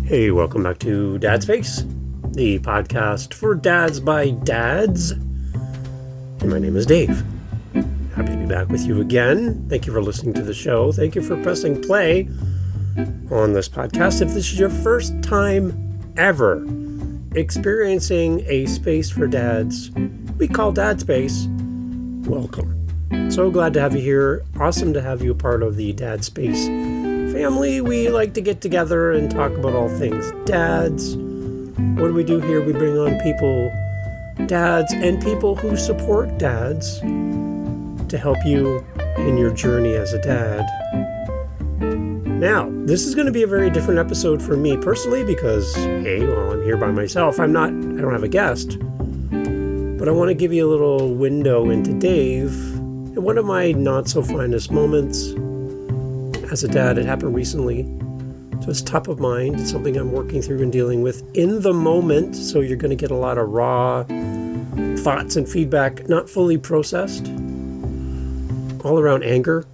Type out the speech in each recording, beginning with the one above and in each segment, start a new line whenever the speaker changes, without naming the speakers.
Hey, welcome back to Dad Space, the podcast for dads by dads. And my name is Dave. Happy to be back with you again. Thank you for listening to the show. Thank you for pressing play on this podcast. If this is your first time ever experiencing a space for dads we call Dad Space, welcome. So glad to have you here. Awesome to have you a part of the Dad Space family. We like to get together and talk about all things dads. What do we do here? We bring on people, dads, and people who support dads to help you in your journey as a dad. Now, this is going to be a very different episode for me personally because, hey, well, I'm here by myself. I don't have a guest, but I want to give you a little window into Dave and one of my not so finest moments as a dad. It happened recently, so it's top of mind. It's something I'm working through and dealing with in the moment, so you're going to get a lot of raw thoughts and feedback, not fully processed, all around anger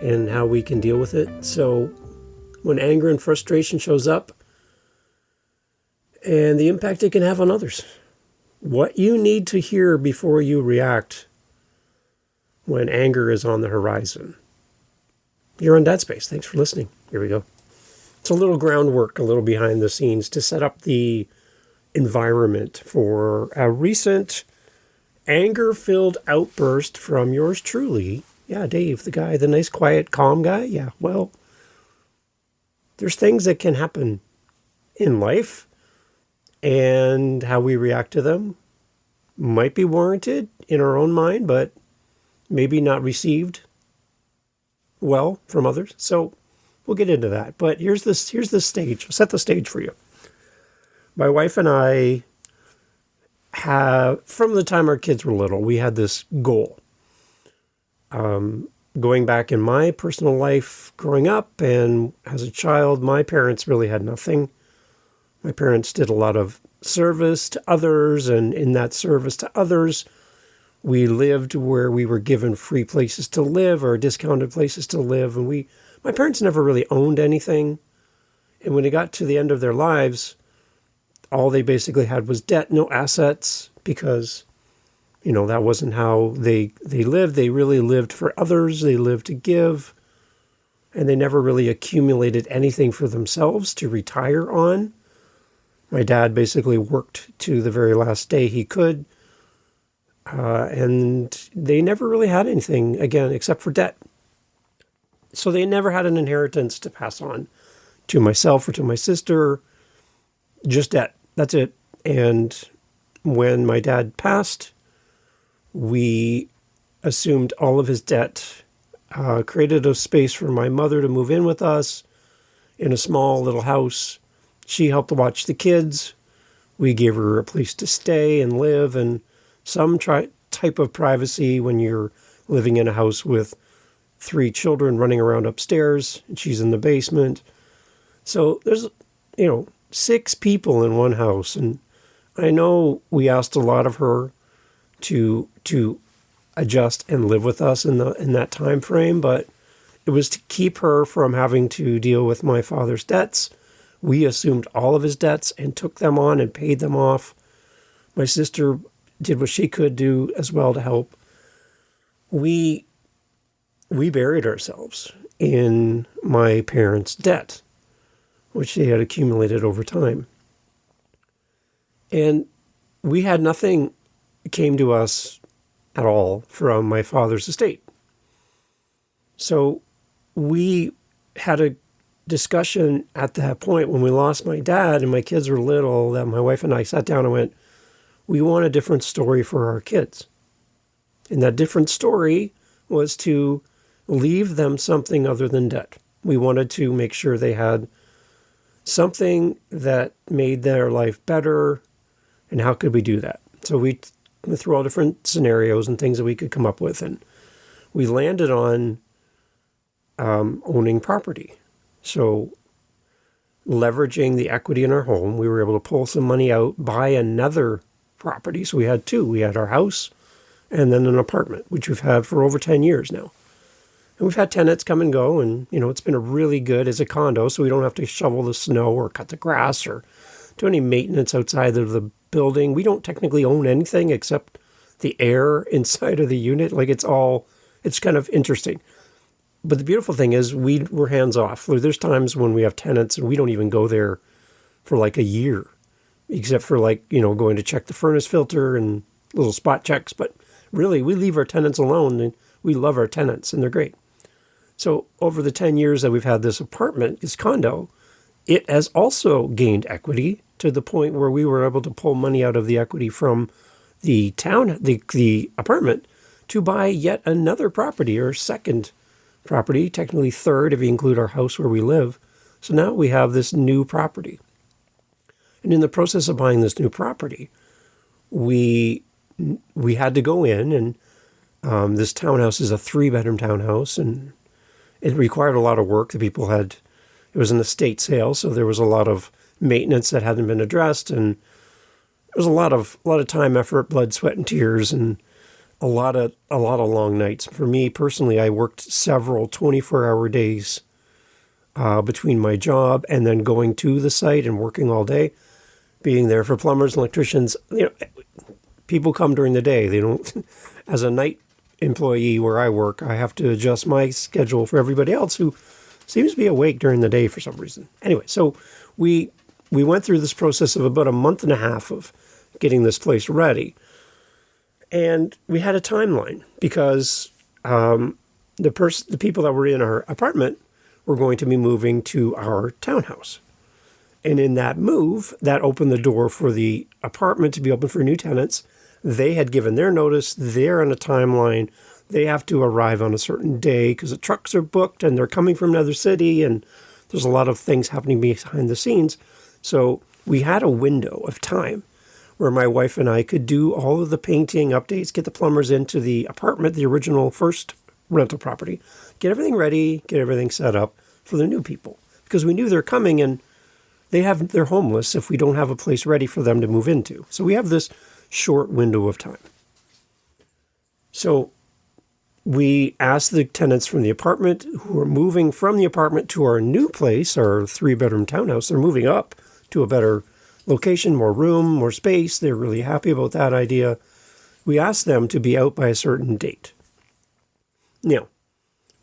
and how we can deal with it. So when anger and frustration shows up and the impact it can have on others, what you need to hear before you react when anger is on the horizon. You're on Dad Space. Thanks for listening. Here we go. It's a little groundwork, a little behind the scenes to set up the environment for a recent anger-filled outburst from yours truly. Yeah, Dave, the guy, the nice, quiet, calm guy. Yeah, well, there's things that can happen in life, and how we react to them might be warranted in our own mind, but maybe not received well from others. So we'll get into that. But here's the stage. I'll set the stage for you. My wife and I have, from the time our kids were little, we had this goal. Going back in my personal life, growing up and as a child, my parents really had nothing. My parents did a lot of service to others, and in that service to others, we lived where we were given free places to live or discounted places to live. And my parents never really owned anything. And when they got to the end of their lives, all they basically had was debt, no assets, because, that wasn't how they lived. They really lived for others. They lived to give. And they never really accumulated anything for themselves to retire on. My dad basically worked to the very last day he could. And they never really had anything, again, except for debt. So they never had an inheritance to pass on to myself or to my sister, just debt. That's it. And when my dad passed, we assumed all of his debt, created a space for my mother to move in with us in a small little house. She helped watch the kids. We gave her a place to stay and live and some type of privacy when you're living in a house with 3 children running around upstairs and she's in the basement. So there's, 6 people in one house. And I know we asked a lot of her to adjust and live with us in that time frame, but it was to keep her from having to deal with my father's debts. We assumed all of his debts and took them on and paid them off. My sister did what she could do as well to help. We buried ourselves in my parents' debt, which they had accumulated over time. And we had nothing came to us at all from my father's estate. So we had a discussion at that point when we lost my dad and my kids were little, that my wife and I sat down and went, we want a different story for our kids. And that different story was to leave them something other than debt. We wanted to make sure they had something that made their life better. And how could we do that? So we went through all different scenarios and things that we could come up with. And we landed on owning property. So leveraging the equity in our home, we were able to pull some money out, buy another property. So we had 2. We had our house and then an apartment, which we've had for over 10 years now. And we've had tenants come and go, and, it's been a really good as a condo, so we don't have to shovel the snow or cut the grass or do any maintenance outside of the building. We don't technically own anything except the air inside of the unit. Like, it's kind of interesting. But the beautiful thing is we're hands off. There's times when we have tenants and we don't even go there for like a year, except for going to check the furnace filter and little spot checks. But really, we leave our tenants alone, and we love our tenants, and they're great. So over the 10 years that we've had this apartment, this condo, it has also gained equity to the point where we were able to pull money out of the equity from the the apartment to buy yet another property, or second property, technically third if you include our house where we live. So now we have this new property. And in the process of buying this new property, we had to go in, and this townhouse is a 3-bedroom townhouse, and it required a lot of work. It was an estate sale, so there was a lot of maintenance that hadn't been addressed, and there was a lot of time, effort, blood, sweat, and tears, and a lot of long nights. For me personally, I worked several 24-hour days between my job and then going to the site and working all day, being there for plumbers and electricians. People come during the day. They don't. As a night employee where I work, I have to adjust my schedule for everybody else who seems to be awake during the day for some reason. Anyway, so we went through this process of about a month and a half of getting this place ready. And we had a timeline because the people that were in our apartment were going to be moving to our townhouse. And in that move, that opened the door for the apartment to be open for new tenants. They had given their notice. They're on a timeline. They have to arrive on a certain day because the trucks are booked and they're coming from another city, and there's a lot of things happening behind the scenes. So we had a window of time where my wife and I could do all of the painting updates, get the plumbers into the apartment, the original first rental property, get everything ready, get everything set up for the new people. Because we knew they're coming, and they're homeless if we don't have a place ready for them to move into. So we have this short window of time. So we asked the tenants from the apartment who are moving from the apartment to our new place, our 3-bedroom townhouse. They're moving up to a better location, more room, more space. They're really happy about that idea. We asked them to be out by a certain date. Now,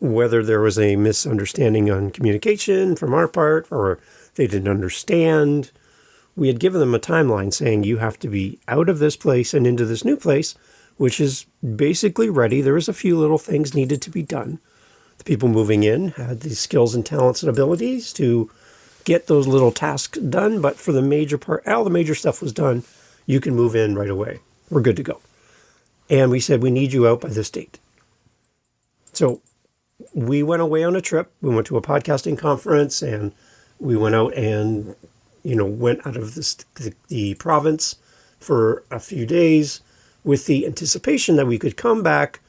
whether there was a misunderstanding on communication from our part or they didn't understand, we had given them a timeline saying you have to be out of this place and into this new place, which is basically ready. There was a few little things needed to be done. The people moving in had the skills and talents and abilities to get those little tasks done, but for the major part, all the major stuff was done. You can move in right away. We're good to go. And we said, we need you out by this date. So we went away on a trip. We went to a podcasting conference, and we went out and, went out of the province for a few days with the anticipation that we could come back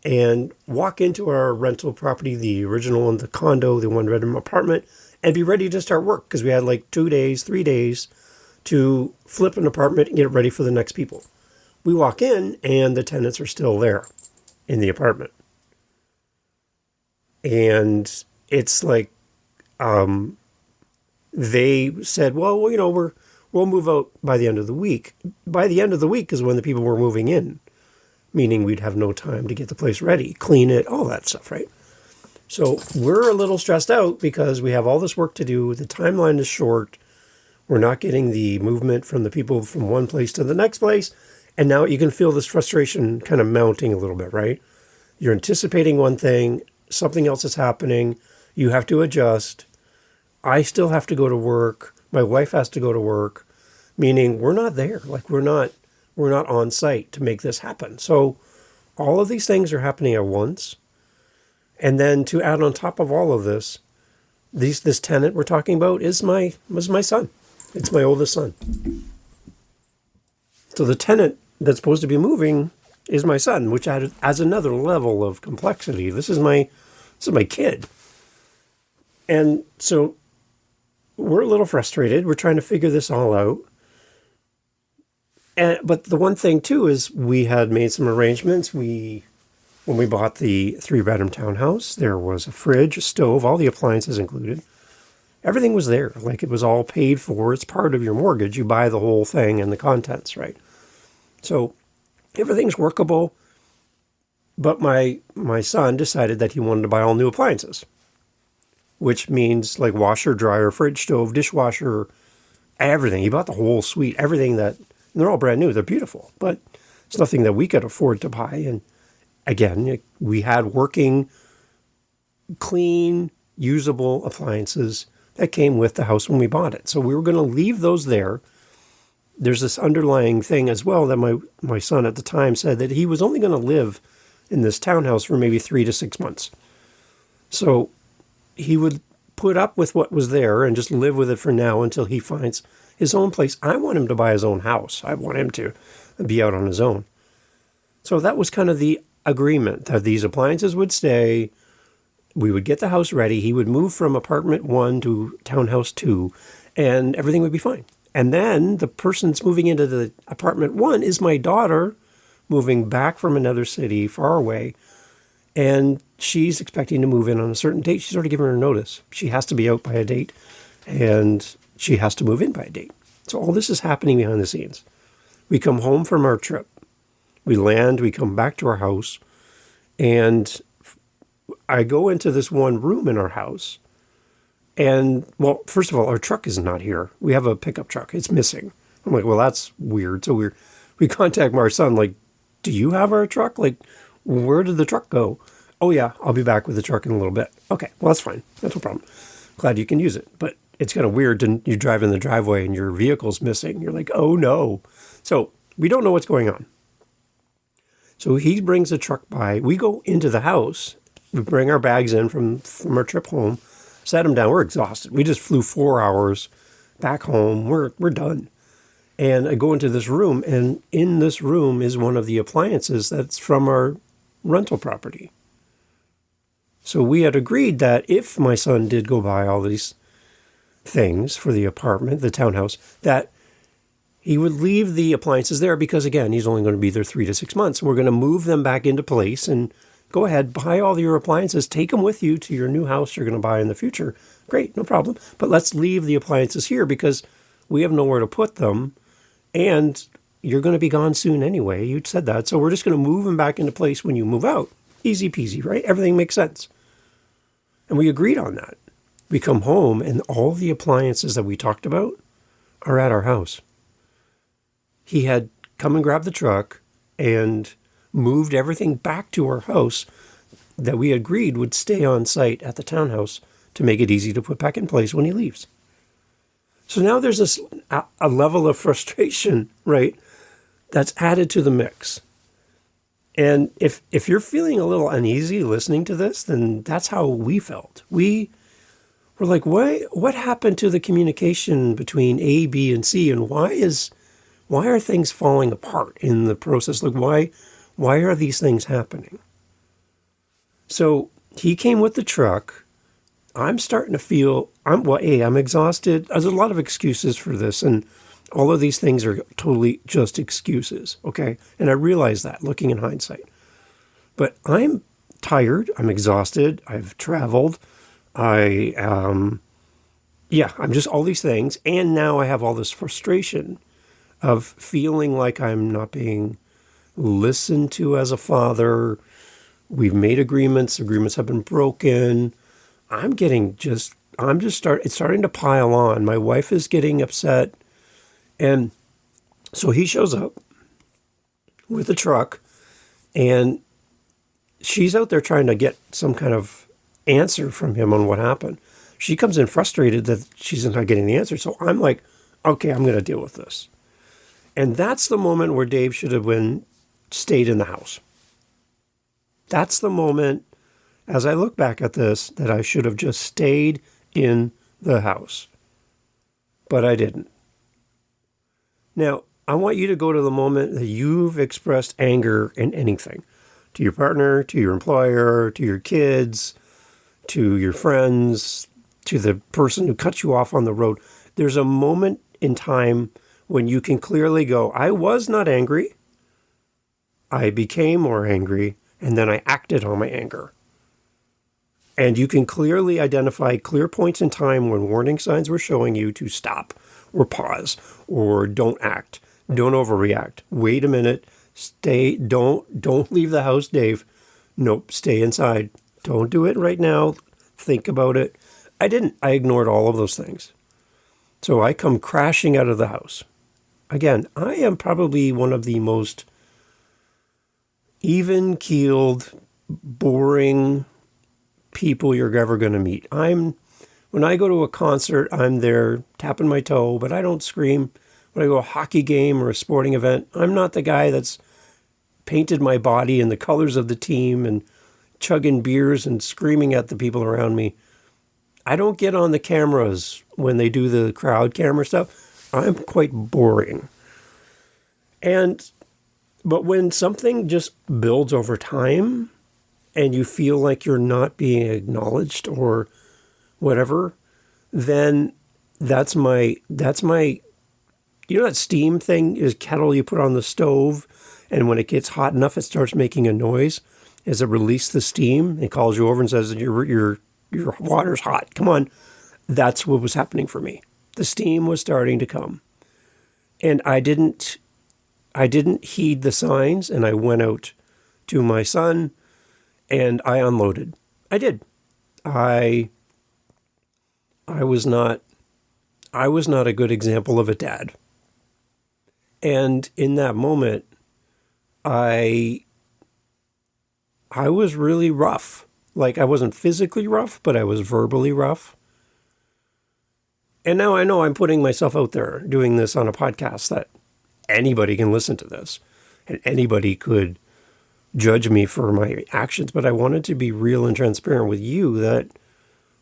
and walk into our rental property, the original one, the condo, the 1-bedroom apartment, and be ready to start work because we had 2 days, 3 days to flip an apartment and get it ready for the next people. We walk in and the tenants are still there in the apartment. And it's they said, well, we'll move out by the end of the week. By the end of the week is when the people were moving in, meaning we'd have no time to get the place ready, clean it, all that stuff, right? So we're a little stressed out because we have all this work to do. The timeline is short. We're not getting the movement from the people from one place to the next place. And now you can feel this frustration kind of mounting a little bit, right? You're anticipating one thing, something else is happening. You have to adjust. I still have to go to work. My wife has to go to work, meaning we're not there. We're not on site to make this happen. So all of these things are happening at once. And then to add on top of all of this, this tenant we're talking about was my son. It's my oldest son. So the tenant that's supposed to be moving is my son, which adds another level of complexity. This is my kid. And so we're a little frustrated. We're trying to figure this all out. But the one thing too is we had made some arrangements. We When we bought the 3-bedroom townhouse, there was a fridge, a stove, all the appliances included. Everything was there. Like, it was all paid for. It's part of your mortgage. You buy the whole thing and the contents, right? So everything's workable. But my son decided that he wanted to buy all new appliances, which means like washer, dryer, fridge, stove, dishwasher, everything. He bought the whole suite, everything that, and they're all brand new. They're beautiful, but it's nothing that we could afford to buy. And again, we had working, clean, usable appliances that came with the house when we bought it. So we were going to leave those there. There's this underlying thing as well that my son at the time said that he was only going to live in this townhouse for maybe 3 to 6 months. So he would put up with what was there and just live with it for now until he finds his own place. I want him to buy his own house. I want him to be out on his own. So that was kind of the agreement, that these appliances would stay. We would get the house ready. He would move from apartment 1 to townhouse 2, and everything would be fine. And then the person that's moving into the apartment 1 is my daughter, moving back from another city far away. And she's expecting to move in on a certain date. She's already given her notice. She has to be out by a date, and she has to move in by a date. So all this is happening behind the scenes. We come home from our trip. We land, we come back to our house, and I go into this one room in our house. And, well, first of all, our truck is not here. We have a pickup truck. It's missing. I'm like, well, that's weird. So we contact my son, like, do you have our truck? Like, where did the truck go? Oh, yeah, I'll be back with the truck in a little bit. Okay, well, that's fine. That's no problem. Glad you can use it. But it's kind of weird. And you drive in the driveway and your vehicle's missing. You're like, oh, no. So we don't know what's going on. So he brings the truck by. We go into the house. We bring our bags in from our trip home, set them down. We're exhausted. We just flew 4 hours back home. We're done. And I go into this room, and in this room is one of the appliances that's from our rental property. So we had agreed that if my son did go buy all these things for the apartment, the townhouse, that he would leave the appliances there because, again, he's only going to be there 3 to 6 months. We're going to move them back into place and go ahead, buy all your appliances, take them with you to your new house you're going to buy in the future. Great, no problem. But let's leave the appliances here because we have nowhere to put them. And you're going to be gone soon anyway. You said that. So we're just going to move them back into place when you move out. Easy peasy, right? Everything makes sense. And we agreed on that. We come home and all the appliances that we talked about are at our house. He had come and grabbed the truck and moved everything back to our house that we agreed would stay on site at the townhouse to make it easy to put back in place when he leaves. So now there's a level of frustration, right, that's added to the mix. And if you're feeling a little uneasy listening to this, then that's how we felt. We were like, what happened to the communication between A, B, and C, and why are things falling apart in the process? Like, why are these things happening? So he came with the truck. I'm starting to feel, I'm exhausted. There's a lot of excuses for this, and all of these things are totally just excuses, okay? And I realize that looking in hindsight. But I'm tired. I'm exhausted. I've traveled. I'm just all these things. And now I have all this frustration of feeling like I'm not being listened to as a father. We've made agreements. Agreements have been broken. It's starting to pile on. My wife is getting upset. And so he shows up with a truck, and she's out there trying to get some kind of answer from him on what happened. She comes in frustrated that she's not getting the answer. So I'm like, okay, I'm going to deal with this. And that's the moment where Dave should have stayed in the house. That's the moment, as I look back at this, that I should have just stayed in the house. But I didn't. Now, I want you to go to the moment that you've expressed anger in anything. To your partner, to your employer, to your kids, to your friends, to the person who cut you off on the road. There's a moment in time when you can clearly go, I was not angry. I became more angry, and then I acted on my anger. And you can clearly identify clear points in time when warning signs were showing you to stop or pause or don't act, don't overreact. Wait a minute, stay, don't leave the house, Dave. Nope, stay inside. Don't do it right now. Think about it. I didn't. I ignored all of those things. So I come crashing out of the house. Again, I am probably one of the most even-keeled, boring people you're ever going to meet. When I go to a concert, I'm there tapping my toe, but I don't scream. When I go to a hockey game or a sporting event, I'm not the guy that's painted my body in the colors of the team and chugging beers and screaming at the people around me. I don't get on the cameras when they do the crowd camera stuff. I'm quite boring. But when something just builds over time and you feel like you're not being acknowledged or whatever, then that's my, you know, that steam thing is kettle you put on the stove, and when it gets hot enough, it starts making a noise. As it releases the steam, it calls you over and says, your water's hot. Come on. That's what was happening for me. The steam was starting to come. And I didn't heed the signs, and I went out to my son and I unloaded. I did. I was not a good example of a dad. And in that moment, I was really rough. Like, I wasn't physically rough, but I was verbally rough. And now I know I'm putting myself out there doing this on a podcast that anybody can listen to this and anybody could judge me for my actions. But I wanted to be real and transparent with you that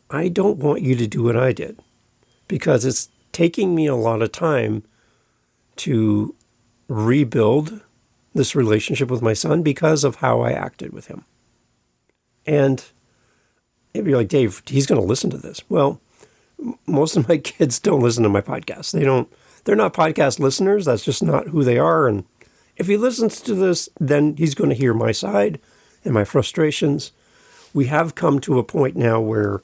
I don't want you to do what I did, because it's taking me a lot of time to rebuild this relationship with my son because of how I acted with him. And it'd be like, Dave, he's going to listen to this. Well, most of my kids don't listen to my podcast. They're not podcast listeners. That's just not who they are. And if he listens to this, then he's going to hear my side and my frustrations. We have come to a point now where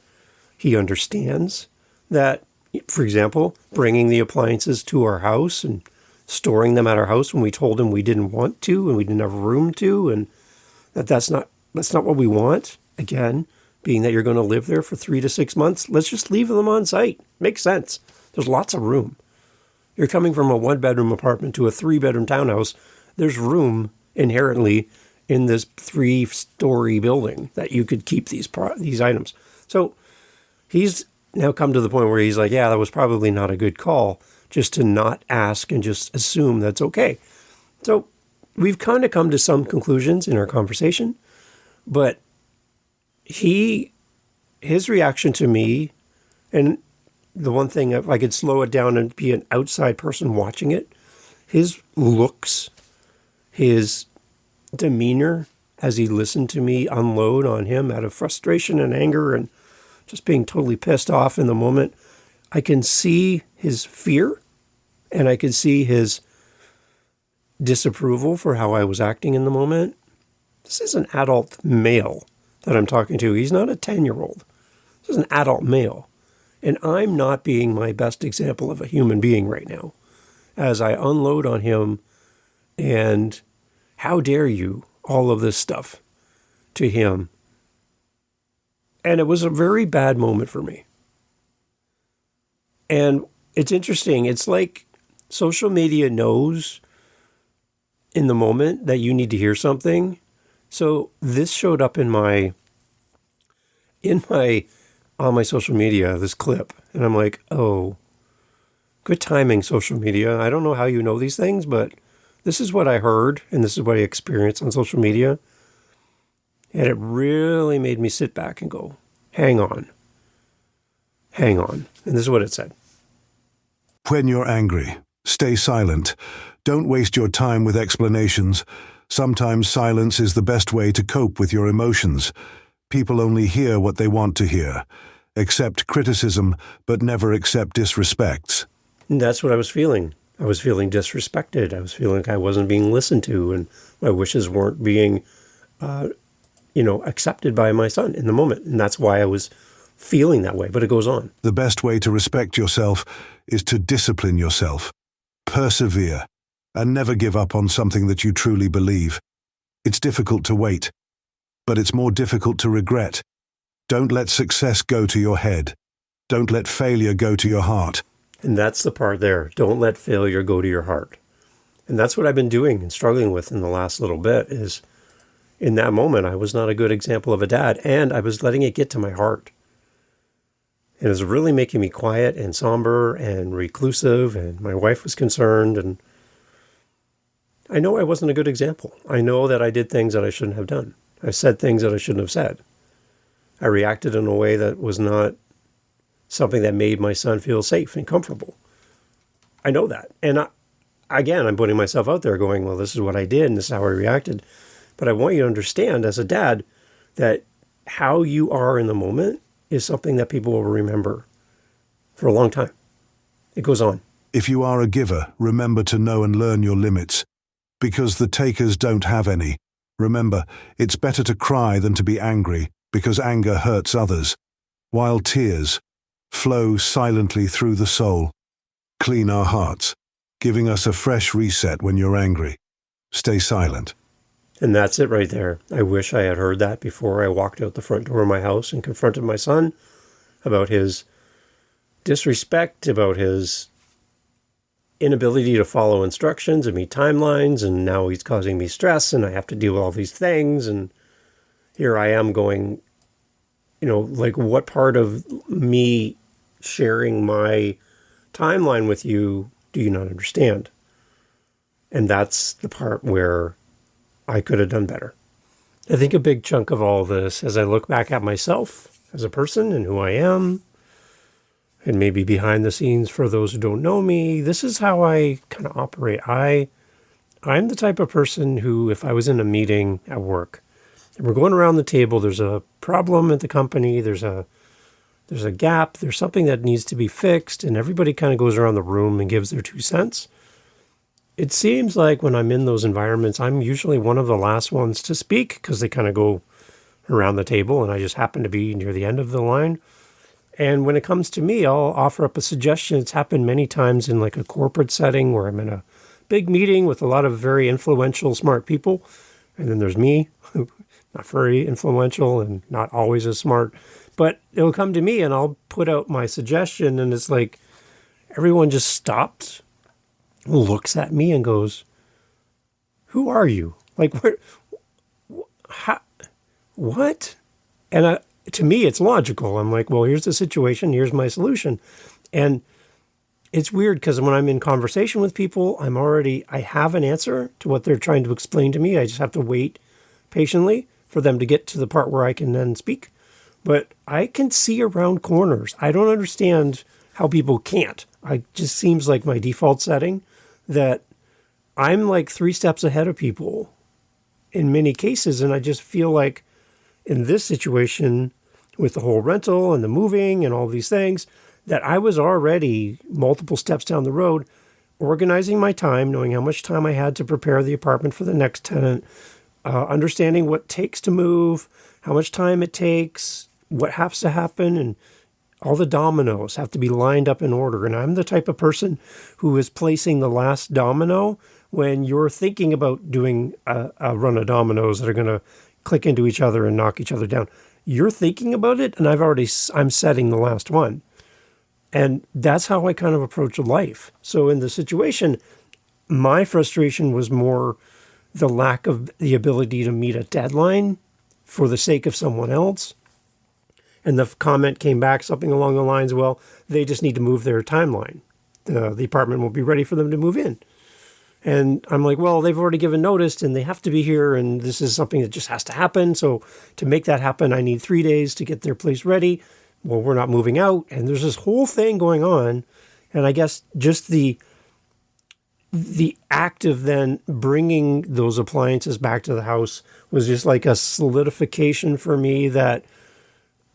he understands that, for example, bringing the appliances to our house and storing them at our house when we told him we didn't want to and we didn't have room to, and that's not what we want. Again, being that you're going to live there for 3 to 6 months, let's just leave them on site. Makes sense. There's lots of room. You're coming from a 1-bedroom apartment to a 3-bedroom townhouse. There's room inherently in this 3-story building that you could keep these items. So he's now come to the point where he's like, yeah, that was probably not a good call, just to not ask and just assume that's okay. So we've kind of come to some conclusions in our conversation, but his reaction to me, and the one thing, if I could slow it down and be an outside person watching it, his looks, his demeanor as he listened to me unload on him out of frustration and anger and just being totally pissed off in the moment, I can see his fear and I could see his disapproval for how I was acting in the moment. This is an adult male that I'm talking to. He's not a 10-year-old. This is an adult male. And I'm not being my best example of a human being right now as I unload on him and how dare you, all of this stuff to him. And it was a very bad moment for me. And it's interesting. It's like social media knows in the moment that you need to hear something. So this showed up on my social media, this clip. And I'm like, oh, good timing, social media. I don't know how you know these things, but this is what I heard and this is what I experienced on social media. And it really made me sit back and go, hang on. And this is what it said.
When you're angry, stay silent. Don't waste your time with explanations. Sometimes silence is the best way to cope with your emotions. People only hear what they want to hear. Accept criticism, but never accept disrespects.
And that's what I was feeling. I was feeling disrespected. I was feeling like I wasn't being listened to and my wishes weren't being accepted by my son in the moment. And that's why I was feeling that way, but it goes on.
The best way to respect yourself is to discipline yourself. Persevere, and never give up on something that you truly believe. It's difficult to wait, but it's more difficult to regret. Don't let success go to your head. Don't let failure go to your heart.
And that's the part there. Don't let failure go to your heart. And that's what I've been doing and struggling with in the last little bit is in that moment, I was not a good example of a dad, and I was letting it get to my heart. And it was really making me quiet and somber and reclusive, and my wife was concerned, and I know I wasn't a good example. I know that I did things that I shouldn't have done. I said things that I shouldn't have said. I reacted in a way that was not something that made my son feel safe and comfortable. I know that. And again, I'm putting myself out there going, well, this is what I did and this is how I reacted. But I want you to understand as a dad that how you are in the moment is something that people will remember for a long time. It goes on.
If you are a giver, remember to know and learn your limits, because the takers don't have any. Remember, it's better to cry than to be angry, because anger hurts others, while tears flow silently through the soul. Clean our hearts, giving us a fresh reset when you're angry. Stay silent.
And that's it right there. I wish I had heard that before I walked out the front door of my house and confronted my son about his disrespect, about his inability to follow instructions and meet timelines, and now he's causing me stress and I have to deal with all these things, and here I am going, like what part of me sharing my timeline with you do you not understand? And that's the part where I could have done better. I think a big chunk of all this, as I look back at myself as a person and who I am, and maybe behind the scenes for those who don't know me, this is how I kind of operate. I'm the type of person who, if I was in a meeting at work, and we're going around the table, there's a problem at the company, there's a gap, there's something that needs to be fixed, and everybody kind of goes around the room and gives their 2 cents. It seems like when I'm in those environments, I'm usually one of the last ones to speak because they kind of go around the table and I just happen to be near the end of the line. And when it comes to me, I'll offer up a suggestion. It's happened many times in like a corporate setting where I'm in a big meeting with a lot of very influential, smart people. And then there's me, not very influential and not always as smart. But it'll come to me and I'll put out my suggestion and it's like everyone just stops, looks at me and goes, who are you? Like, what? And to me, it's logical. I'm like, well, here's the situation. Here's my solution. And it's weird because when I'm in conversation with people, I have an answer to what they're trying to explain to me. I just have to wait patiently for them to get to the part where I can then speak. But I can see around corners. I don't understand how people can't. It just seems like my default setting that I'm like 3 steps ahead of people in many cases. And I just feel like in this situation with the whole rental and the moving and all these things, that I was already multiple steps down the road, organizing my time, knowing how much time I had to prepare the apartment for the next tenant, understanding what takes to move, how much time it takes, what has to happen, and all the dominoes have to be lined up in order. And I'm the type of person who is placing the last domino when you're thinking about doing a run of dominoes that are going to click into each other and knock each other down. You're thinking about it, and I'm setting the last one. And that's how I kind of approach life. So in the situation, my frustration was more the lack of the ability to meet a deadline for the sake of someone else. And the comment came back something along the lines, well, they just need to move their timeline. The apartment will be ready for them to move in. And I'm like, well, they've already given notice and they have to be here. And this is something that just has to happen. So to make that happen, I need 3 days to get their place ready. Well, we're not moving out. And there's this whole thing going on. And I guess just the act of then bringing those appliances back to the house was just like a solidification for me that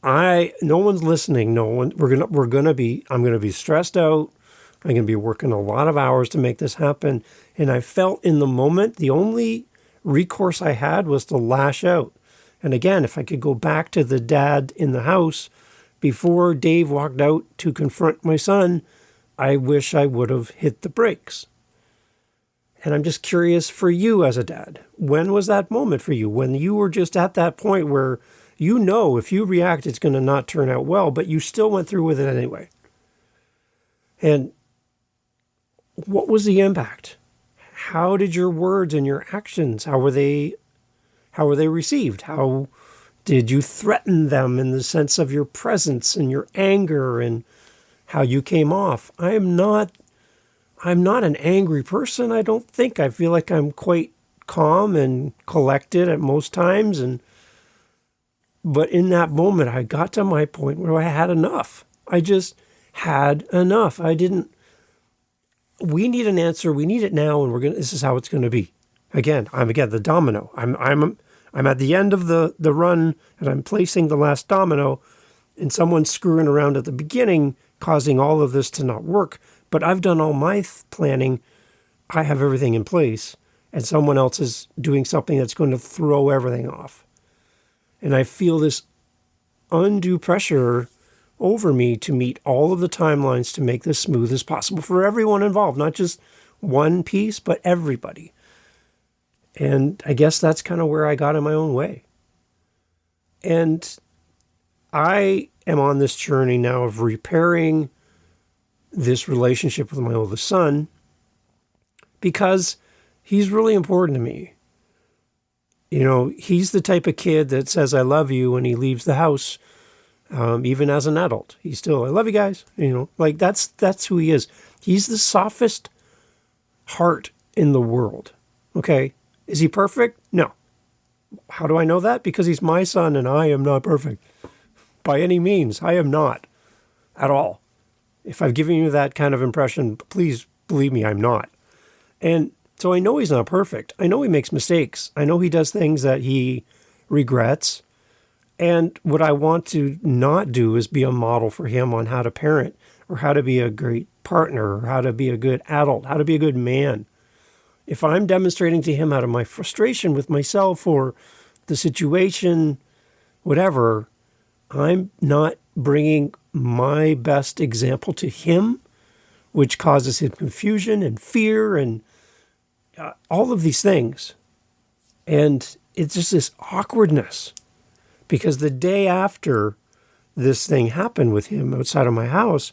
no one's listening. I'm going to be stressed out. I'm going to be working a lot of hours to make this happen. And I felt in the moment, the only recourse I had was to lash out. And again, if I could go back to the dad in the house before Dave walked out to confront my son, I wish I would have hit the brakes. And I'm just curious for you as a dad, when was that moment for you? When you were just at that point where you know if you react, it's going to not turn out well, but you still went through with it anyway. And what was the impact? How did your words and your actions, how were they received? How did you threaten them in the sense of your presence and your anger and how you came off? I'm not an angry person. I don't think. I feel like I'm quite calm and collected at most times. But in that moment, I got to my point where I had enough. I just had enough. We need an answer. We need it now. And this is how it's going to be. I'm the domino. I'm at the end of the run and I'm placing the last domino and someone's screwing around at the beginning, causing all of this to not work. But I've done all my planning. I have everything in place and someone else is doing something that's going to throw everything off. And I feel this undue pressure over me to meet all of the timelines to make this smooth as possible for everyone involved, not just one piece, but everybody. And I guess that's kind of where I got in my own way. And I am on this journey now of repairing this relationship with my oldest son because he's really important to me. You know, he's the type of kid that says, I love you when he leaves the house, even as an adult. He's still, I love you guys. You know, like that's who he is. He's the softest heart in the world. Okay. Is he perfect? No. How do I know that? Because he's my son and I am not perfect. By any means, I am not at all. If I've given you that kind of impression, please believe me, I'm not. And so I know he's not perfect. I know he makes mistakes. I know he does things that he regrets. And what I want to not do is be a model for him on how to parent or how to be a great partner or how to be a good adult, how to be a good man. If I'm demonstrating to him out of my frustration with myself or the situation, whatever, I'm not bringing my best example to him, which causes him confusion and fear and all of these things. And it's just this awkwardness because the day after this thing happened with him outside of my house,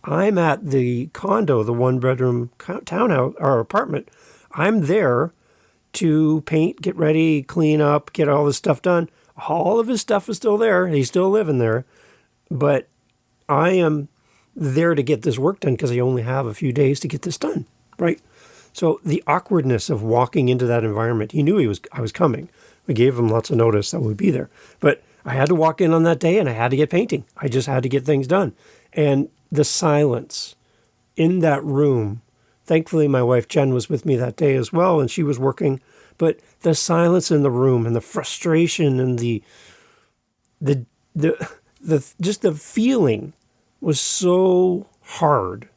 I'm at the condo, the one-bedroom townhouse or apartment. I'm there to paint, get ready, clean up, get all this stuff done. All of his stuff is still there. He's still living there. But I am there to get this work done because I only have a few days to get this done, right? So the awkwardness of walking into that environment, he knew I was coming. We gave him lots of notice that we'd be there. But I had to walk in on that day and I had to get painting. I just had to get things done. And the silence in that room, thankfully my wife Jen was with me that day as well and she was working, but the silence in the room and the frustration and the just the feeling was so hard.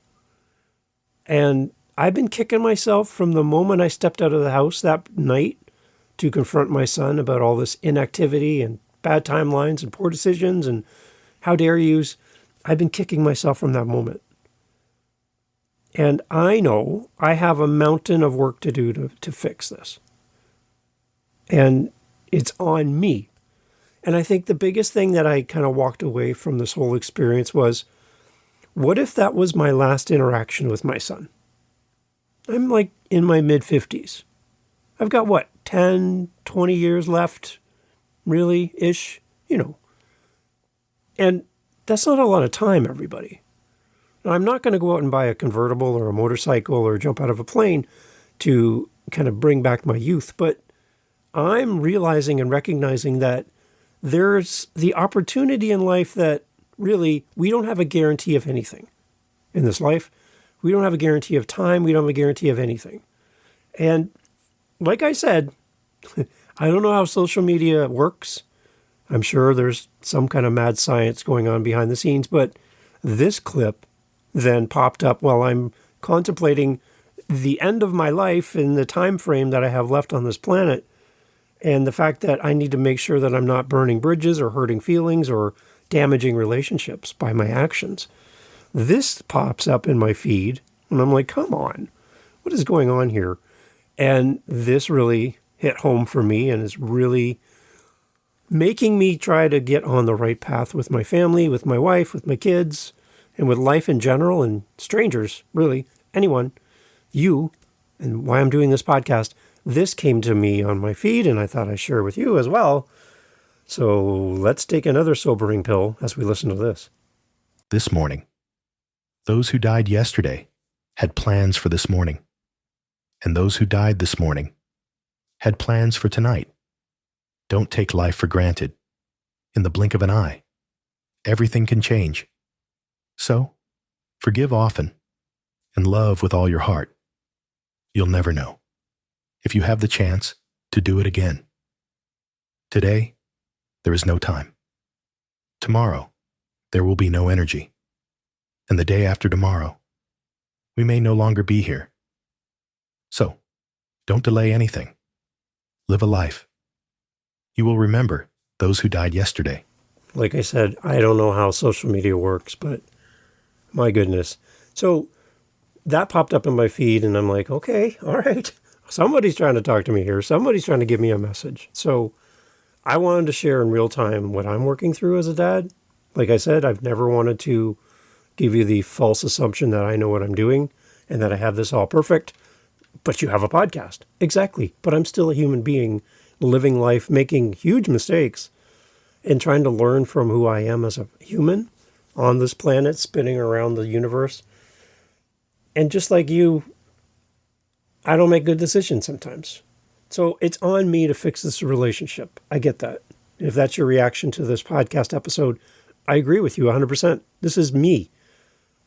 And I've been kicking myself from the moment I stepped out of the house that night to confront my son about all this inactivity and bad timelines and poor decisions and how dare yous. I've been kicking myself from that moment. And I know I have a mountain of work to do to fix this. And it's on me. And I think the biggest thing that I kind of walked away from this whole experience was, what if that was my last interaction with my son? I'm like in my mid-50s. I've got 10, 20 years left, really, ish, you know. And that's not a lot of time, everybody. Now, I'm not going to go out and buy a convertible or a motorcycle or jump out of a plane to kind of bring back my youth, but I'm realizing and recognizing that there's the opportunity in life that really we don't have a guarantee of anything in this life. We don't have a guarantee of time. We don't have a guarantee of anything. And like I said, I don't know how social media works. I'm sure there's some kind of mad science going on behind the scenes, but this clip then popped up while I'm contemplating the end of my life in the time frame that I have left on this planet. And the fact that I need to make sure that I'm not burning bridges or hurting feelings or damaging relationships by my actions. This pops up in my feed, and I'm like, come on, what is going on here? And this really hit home for me and is really making me try to get on the right path with my family, with my wife, with my kids, and with life in general, and strangers, really, anyone, you, and why I'm doing this podcast. This came to me on my feed, and I thought I'd share with you as well. So let's take another sobering pill as we listen to this.
This morning. Those who died yesterday had plans for this morning. And those who died this morning had plans for tonight. Don't take life for granted. In the blink of an eye, everything can change. So, forgive often and love with all your heart. You'll never know, if you have the chance, to do it again. Today, there is no time. Tomorrow, there will be no energy. And the day after tomorrow, we may no longer be here. So, don't delay anything. Live a life. You will remember those who died yesterday.
Like I said, I don't know how social media works, but my goodness. So that popped up in my feed, and I'm like, okay, all right. Somebody's trying to talk to me here. Somebody's trying to give me a message. So I wanted to share in real time what I'm working through as a dad. Like I said, I've never wanted to give you the false assumption that I know what I'm doing and that I have this all perfect. But you have a podcast. Exactly. But I'm still a human being living life, making huge mistakes, and trying to learn from who I am as a human on this planet, spinning around the universe. And just like you, I don't make good decisions sometimes. So it's on me to fix this relationship. I get that. If that's your reaction to this podcast episode, I agree with you 100%. This is me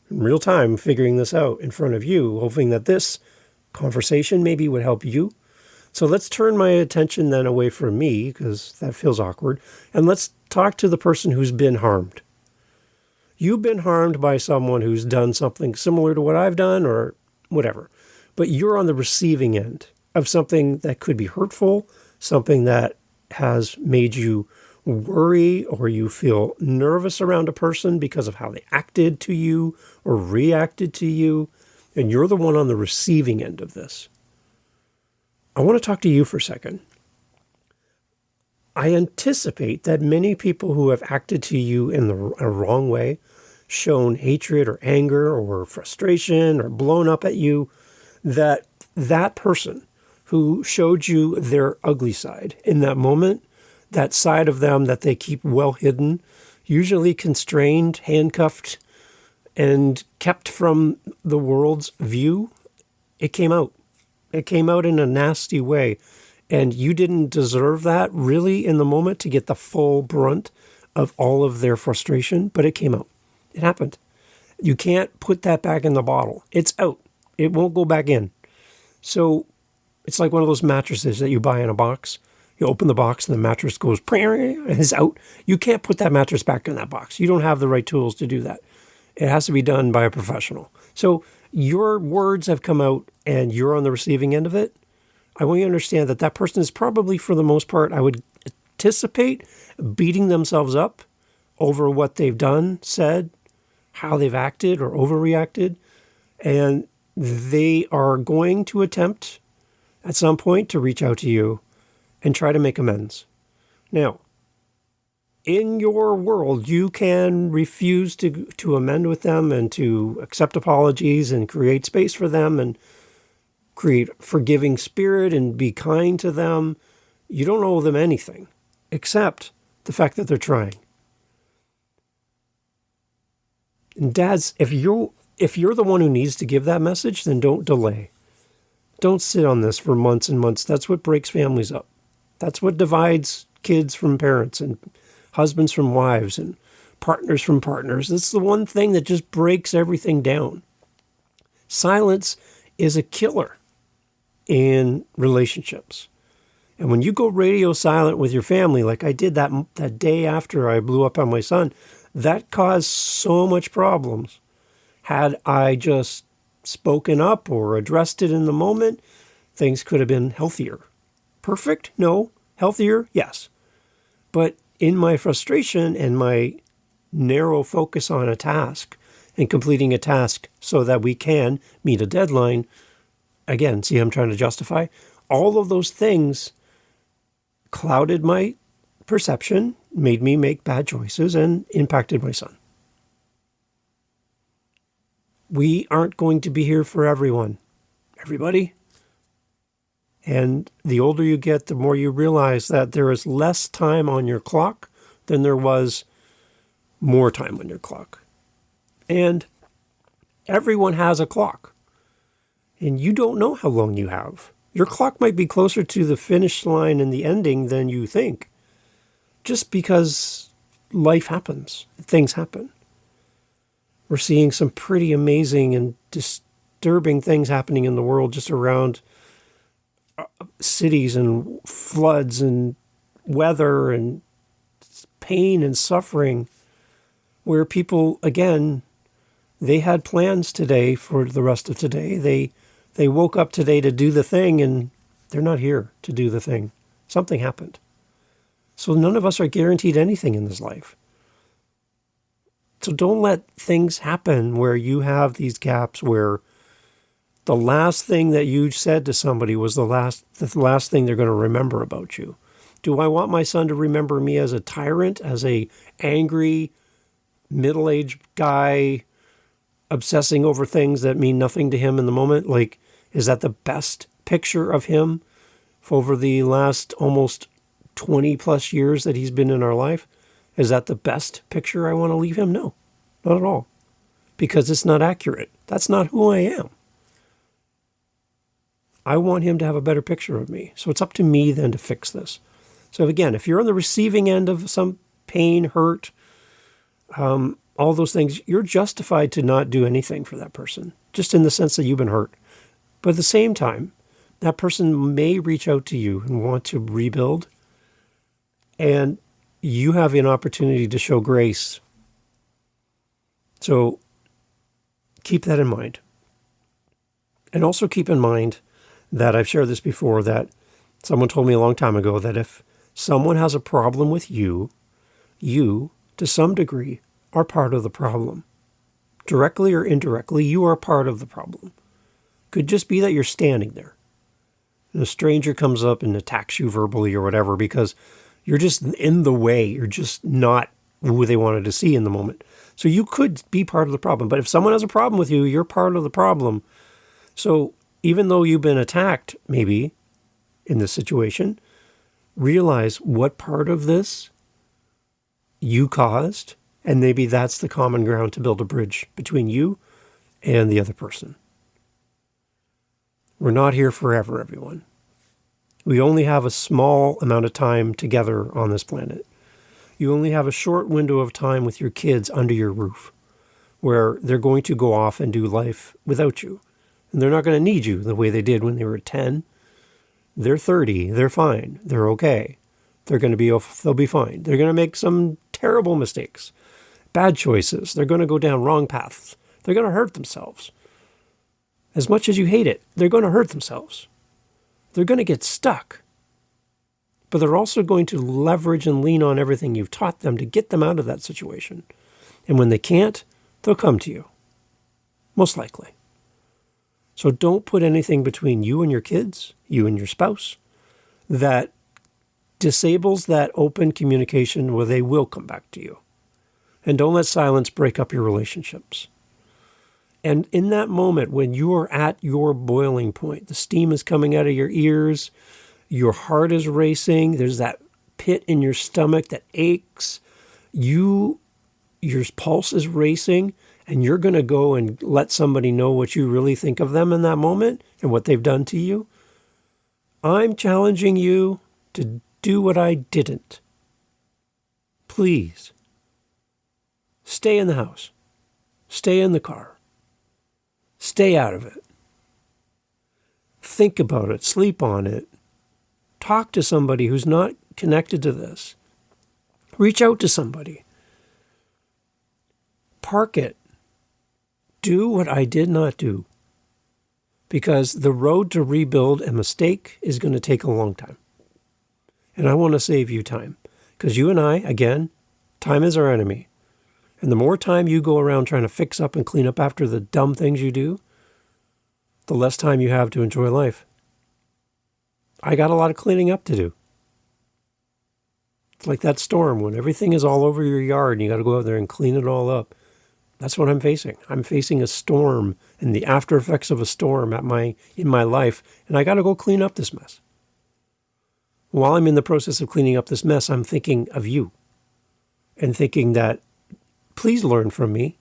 in real time figuring this out in front of you, hoping that this conversation maybe would help you. So let's turn my attention then away from me, because that feels awkward, and let's talk to the person who's been harmed. You've been harmed by someone who's done something similar to what I've done or whatever, but you're on the receiving end of something that could be hurtful, something that has made you worry or you feel nervous around a person because of how they acted to you or reacted to you, and you're the one on the receiving end of this. I want to talk to you for a second. I anticipate that many people who have acted to you in a wrong way, shown hatred or anger or frustration or blown up at you, that person who showed you their ugly side in that moment, that side of them that they keep well hidden, usually constrained, handcuffed, and kept from the world's view, it came out. It came out in a nasty way. And you didn't deserve that really in the moment to get the full brunt of all of their frustration, but it came out. It happened. You can't put that back in the bottle. It's out. It won't go back in. So it's like one of those mattresses that you buy in a box. You open the box and the mattress goes, and it's out. You can't put that mattress back in that box. You don't have the right tools to do that. It has to be done by a professional. So your words have come out and you're on the receiving end of it. I want you to understand that that person is probably, for the most part, I would anticipate beating themselves up over what they've done, said, how they've acted or overreacted. And they are going to attempt at some point to reach out to you and try to make amends. Now, in your world, you can refuse to amend with them and to accept apologies and create space for them and create a forgiving spirit and be kind to them. You don't owe them anything except the fact that they're trying. And dads, if you're the one who needs to give that message, then don't delay. Don't sit on this for months and months. That's what breaks families up. That's what divides kids from parents and husbands from wives and partners from partners. It's the one thing that just breaks everything down. Silence is a killer in relationships. And when you go radio silent with your family, like I did that day after I blew up on my son, that caused so much problems. Had I just spoken up or addressed it in the moment, things could have been healthier. Perfect? No. Healthier? Yes. But in my frustration and my narrow focus on a task and completing a task so that we can meet a deadline, again, see, I'm trying to justify, all of those things clouded my perception, made me make bad choices, and impacted my son. We aren't going to be here for everybody. And the older you get, the more you realize that there is less time on your clock than there was more time on your clock. And everyone has a clock. And you don't know how long you have. Your clock might be closer to the finish line and the ending than you think. Just because life happens. Things happen. We're seeing some pretty amazing and disturbing things happening in the world just around cities and floods and weather and pain and suffering, where people, again, they had plans today for the rest of today. They woke up today to do the thing, and they're not here to do the thing. Something happened. So none of us are guaranteed anything in this life. So don't let things happen where you have these gaps where the last thing that you said to somebody was the last thing they're going to remember about you. Do I want my son to remember me as a tyrant, as a angry, middle-aged guy obsessing over things that mean nothing to him in the moment? Like, is that the best picture of him over the last almost 20 plus years that he's been in our life? Is that the best picture I want to leave him? No, not at all. Because it's not accurate. That's not who I am. I want him to have a better picture of me. So it's up to me then to fix this. So again, if you're on the receiving end of some pain, hurt, all those things, you're justified to not do anything for that person, just in the sense that you've been hurt. But at the same time, that person may reach out to you and want to rebuild, and you have an opportunity to show grace. So keep that in mind. And also keep in mind that I've shared this before, that someone told me a long time ago that if someone has a problem with you, to some degree, are part of the problem. Directly or indirectly, you are part of the problem. Could just be that you're standing there, and a stranger comes up and attacks you verbally or whatever because you're just in the way. You're just not who they wanted to see in the moment. So you could be part of the problem. But if someone has a problem with you, you're part of the problem. So even though you've been attacked, maybe, in this situation, realize what part of this you caused, and maybe that's the common ground to build a bridge between you and the other person. We're not here forever, everyone. We only have a small amount of time together on this planet. You only have a short window of time with your kids under your roof, where they're going to go off and do life without you. And they're not going to need you the way they did when they were 10. They're 30. They're fine. They're okay. They'll be fine. They're going to make some terrible mistakes, bad choices. They're going to go down wrong paths. They're going to hurt themselves. As much as you hate it, they're going to hurt themselves. They're going to get stuck. But they're also going to leverage and lean on everything you've taught them to get them out of that situation. And when they can't, they'll come to you. Most likely. So don't put anything between you and your kids, you and your spouse, that disables that open communication where they will come back to you. And don't let silence break up your relationships. And in that moment, when you are at your boiling point, the steam is coming out of your ears, your heart is racing, there's that pit in your stomach that aches, your pulse is racing, and you're going to go and let somebody know what you really think of them in that moment and what they've done to you. I'm challenging you to do what I didn't. Please. Stay in the house. Stay in the car. Stay out of it. Think about it. Sleep on it. Talk to somebody who's not connected to this. Reach out to somebody. Park it. Do what I did not do. Because the road to rebuild a mistake is going to take a long time. And I want to save you time. Because you and I, again, time is our enemy. And the more time you go around trying to fix up and clean up after the dumb things you do, the less time you have to enjoy life. I got a lot of cleaning up to do. It's like that storm when everything is all over your yard and you got to go out there and clean it all up. That's what I'm facing. I'm facing a storm and the after effects of a storm in my life, and I got to go clean up this mess. While I'm in the process of cleaning up this mess, I'm thinking of you and thinking that please learn from me.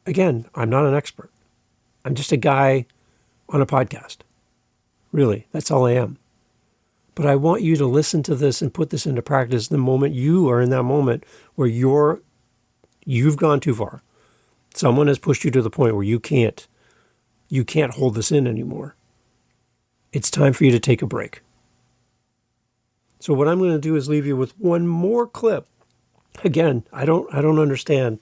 Again, I'm not an expert. I'm just a guy on a podcast. Really, that's all I am. But I want you to listen to this and put this into practice the moment you are in that moment where you've gone too far. Someone has pushed you to the point where you can't hold this in anymore. It's time for you to take a break. So what I'm going to do is leave you with one more clip. Again, I don't understand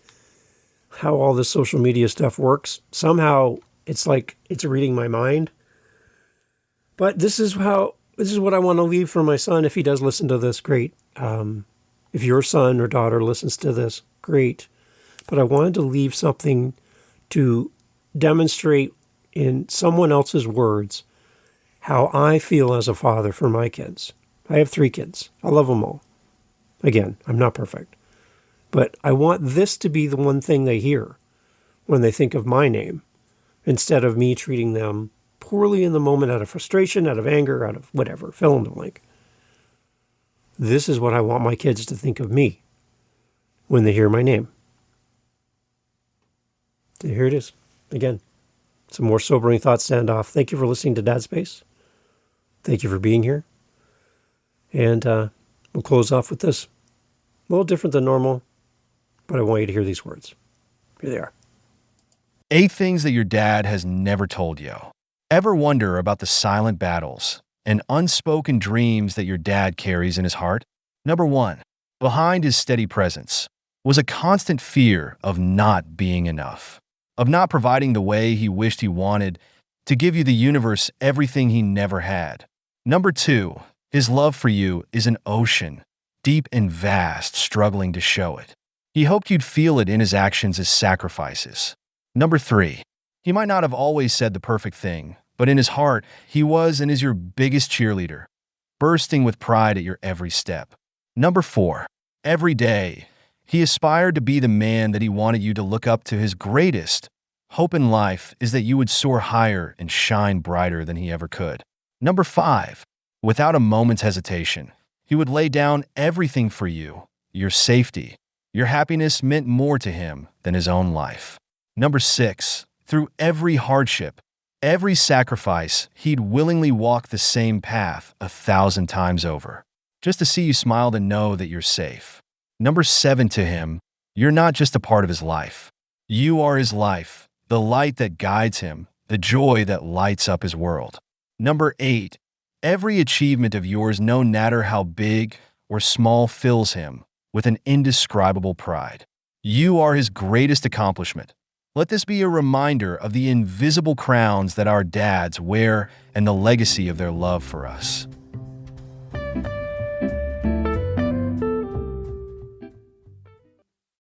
how all this social media stuff works. Somehow it's like it's reading my mind. But this is what I want to leave for my son. If he does listen to this, great. If your son or daughter listens to this, great. But I wanted to leave something to demonstrate in someone else's words how I feel as a father for my kids. I have 3 kids. I love them all. Again, I'm not perfect. But I want this to be the one thing they hear when they think of my name, instead of me treating them poorly in the moment out of frustration, out of anger, out of whatever, fill in the blank. This is what I want my kids to think of me when they hear my name. So here it is. Again, some more sobering thought standoff. Thank you for listening to Dad Space. Thank you for being here. And we'll close off with this. A little different than normal, but I want you to hear these words. Here they are.
8 things that your dad has never told you. Ever wonder about the silent battles and unspoken dreams that your dad carries in his heart? Number 1, behind his steady presence was a constant fear of not being enough, of not providing the way he wished he wanted, to give you the universe everything he never had. Number 2, his love for you is an ocean, deep and vast, struggling to show it. He hoped you'd feel it in his actions as sacrifices. Number 3, he might not have always said the perfect thing, but in his heart, he was and is your biggest cheerleader, bursting with pride at your every step. Number 4, every day, he aspired to be the man that he wanted you to look up to. His greatest hope in life is that you would soar higher and shine brighter than he ever could. Number 5, without a moment's hesitation, he would lay down everything for you. Your safety, your happiness meant more to him than his own life. Number 6, through every hardship, every sacrifice, he'd willingly walk the same path 1,000 times over, just to see you smile and know that you're safe. Number 7, to him, you're not just a part of his life. You are his life, the light that guides him, the joy that lights up his world. Number 8, every achievement of yours, no matter how big or small, fills him with an indescribable pride. You are his greatest accomplishment. Let this be a reminder of the invisible crowns that our dads wear and the legacy of their love for us.